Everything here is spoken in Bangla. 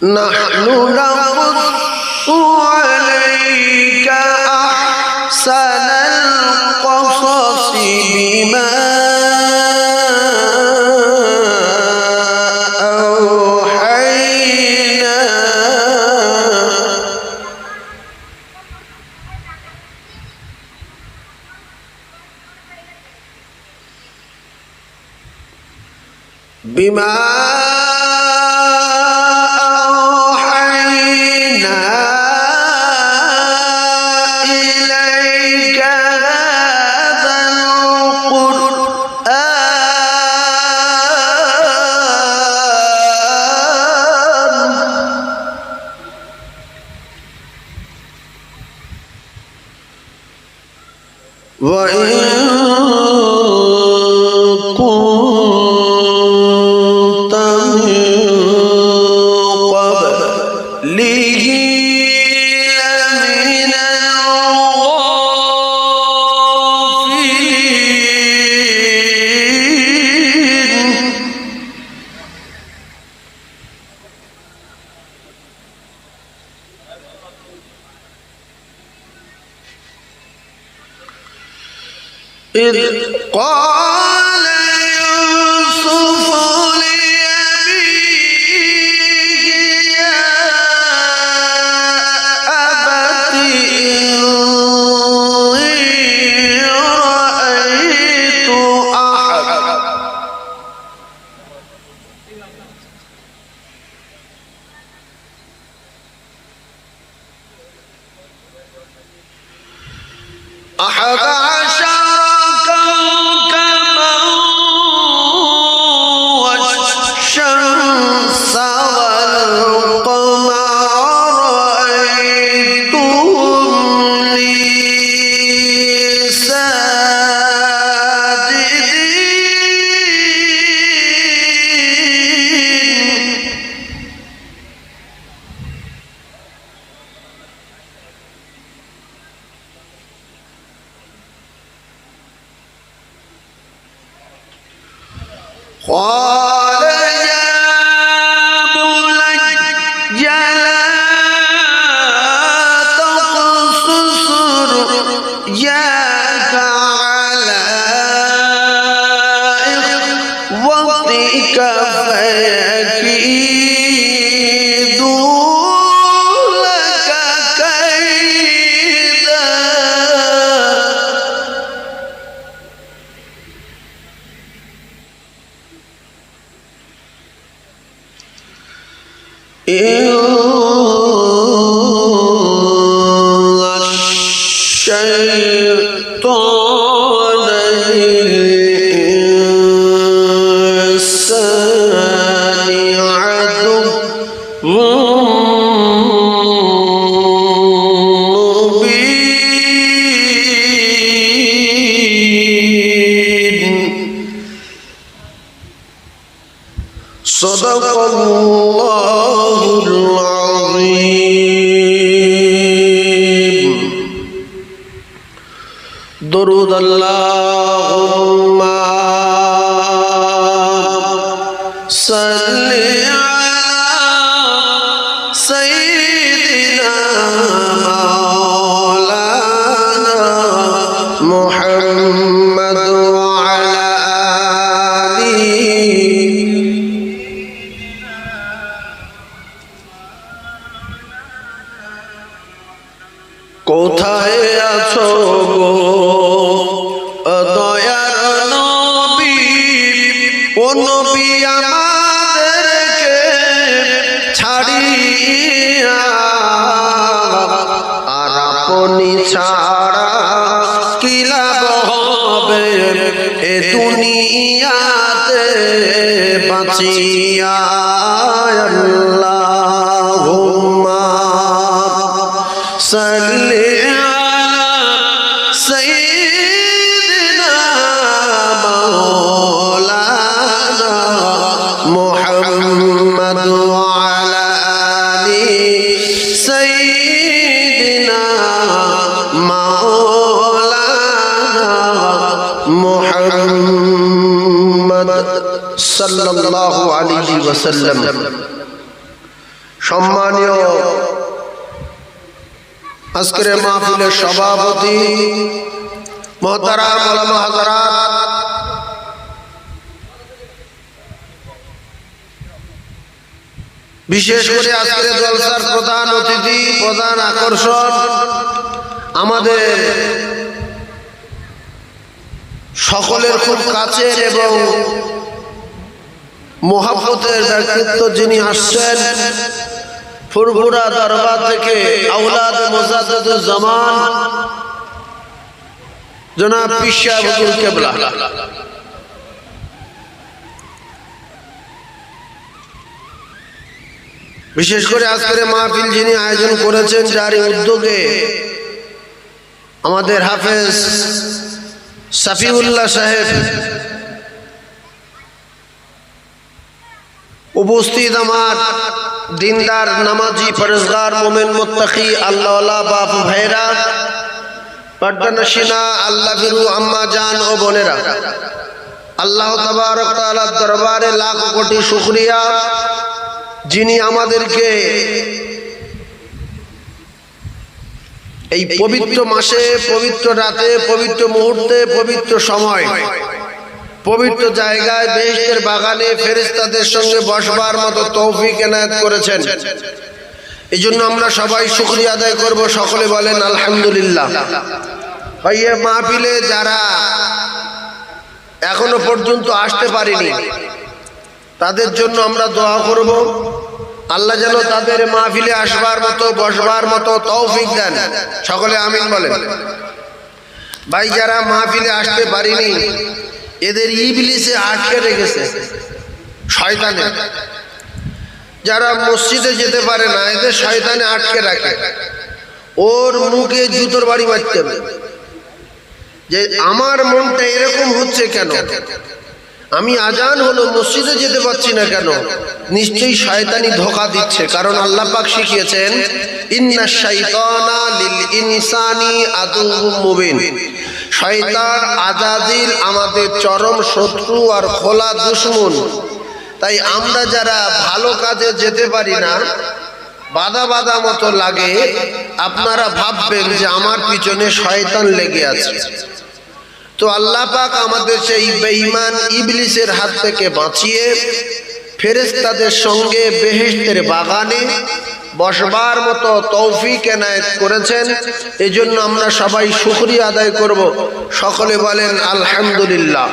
نحن نقص عليك أحسن القصص بما إذ قال يوسف لأبيه يا أبت إني رأيت أحد عشر قال يا بني لا تقصص رؤياك على إخوتك فيكيدوا لك كيدا إن الشيطان للإنسان عدو مبين. صدق الله العظيم. درود اللهم صل على سيدنا مولانا محمد وعلى آله কোথায় আছো গো দয়ার নবী, ও নবী আমাদেরকে ছাড়িয়া আর আপনি ছাড়া কি লাভ হবে দুনিয়াতে বাঁচিয়া আল্লাহুম্মা সাল্লি আলা সাইয়্যিদিনা মাওলানা মুহাম্মদ ওয়া আলা আলি সাইয়্যিদিনা মাওলানা মুহাম্মদ সাল্লাল্লাহু আলাইহি ওয়াসাল্লাম। সম্মানীয় আজকের মাহফিলের সভাপতি মুহতারাম উলামা হযরত, বিশেষ করে আজকের জলসার প্রধান অতিথি, প্রধান আকর্ষণ, আমাদের সকলের খুব কাছের এবং মোহাব্বতের ব্যক্তিত্ব যিনি আসছেন ফুরফুরা দরবার থেকে, আওলাদ মুজাদ্দিদুজ্জামান জনাব পীর সাহেব হুজুর কেবলা। বিশেষ করে আজকের মাহফিল যিনি আয়োজন করেছেন, যার উদ্যোগে আমাদের হাফেজ সাফিউল্লাহ সাহেব উপস্থিত, আমার দিনদার নামাজি পরেজগার মোমেন মুত্তাকি আল্লাহওয়ালা বাপ ভাইরা, পর্দানশিনা আল্লাহ ভীরু আম্মা জান ও বোনেরা, আল্লাহ তাবারক তাআলার দরবারে লাখ কোটি শুকরিয়া, যিনি আমাদেরকে এই পবিত্র মাসে, পবিত্র রাতে, পবিত্র মুহূর্তে, পবিত্র সময়, পবিত্র জায়গায়, বেহেশতের বাগানে ফেরেশতাদের সঙ্গে বসবার মতো তৌফিক এনায়েত করেছেন। এই জন্য আমরা সবাই শুকরিয়া আদায় করব। সকলে বলেন আলহামদুলিল্লাহ। ভাই, এই মাহফিলে যারা এখনো পর্যন্ত আসতে পারেনি, তাদের জন্য আমরা দোয়া করব, আল্লাহ যেন তাদের মাহফিলে আসবার মতো, বসবার মতো তৌফিক দেন। সকলে আমিন বলেন। ভাই, যারা মাহফিলে আসতে পারেনি, এদের ইবলিসে আটকে রেখেছে, শয়তানে। যারা মসজিদে যেতে পারে না, এদের শয়তানে আটকে রাখে। ওর মুখে জুতোর বাড়ি মারতে হবে যে আমার মনটা এরকম হচ্ছে কেন, আমি আজান হলো মসজিদে যেতে পারছি না কেন। নিশ্চয়ই শয়তানি ধোঁকা দিচ্ছে, কারণ আল্লাহ পাক শিখিয়েছেন ইন্নাশ শাইতানা লিল ইনসানি আদুউম মুবিন। শয়তান আজাজিল আমাদের চরম শত্রু আর খোলা দুশমন। তাই আমরা যারা ভালো কাজে যেতে পারি না, বাধা বাধা মতো লাগে, আপনারা ভাববেন যে আমার পিছনে শয়তান লেগে আছে। তো আল্লাহ পাক আমাদের সেই বেঈমান ইবলিসের হাত থেকে বাঁচিয়ে ফেরেশতাদের সঙ্গে বেহেশতের বাগানে বসবার মতো তৌফিক এনায়েত করেছেন। এজন্য আমরা সবাই শুকরিয়া আদায় করব। সকলে বলেন আলহামদুলিল্লাহ।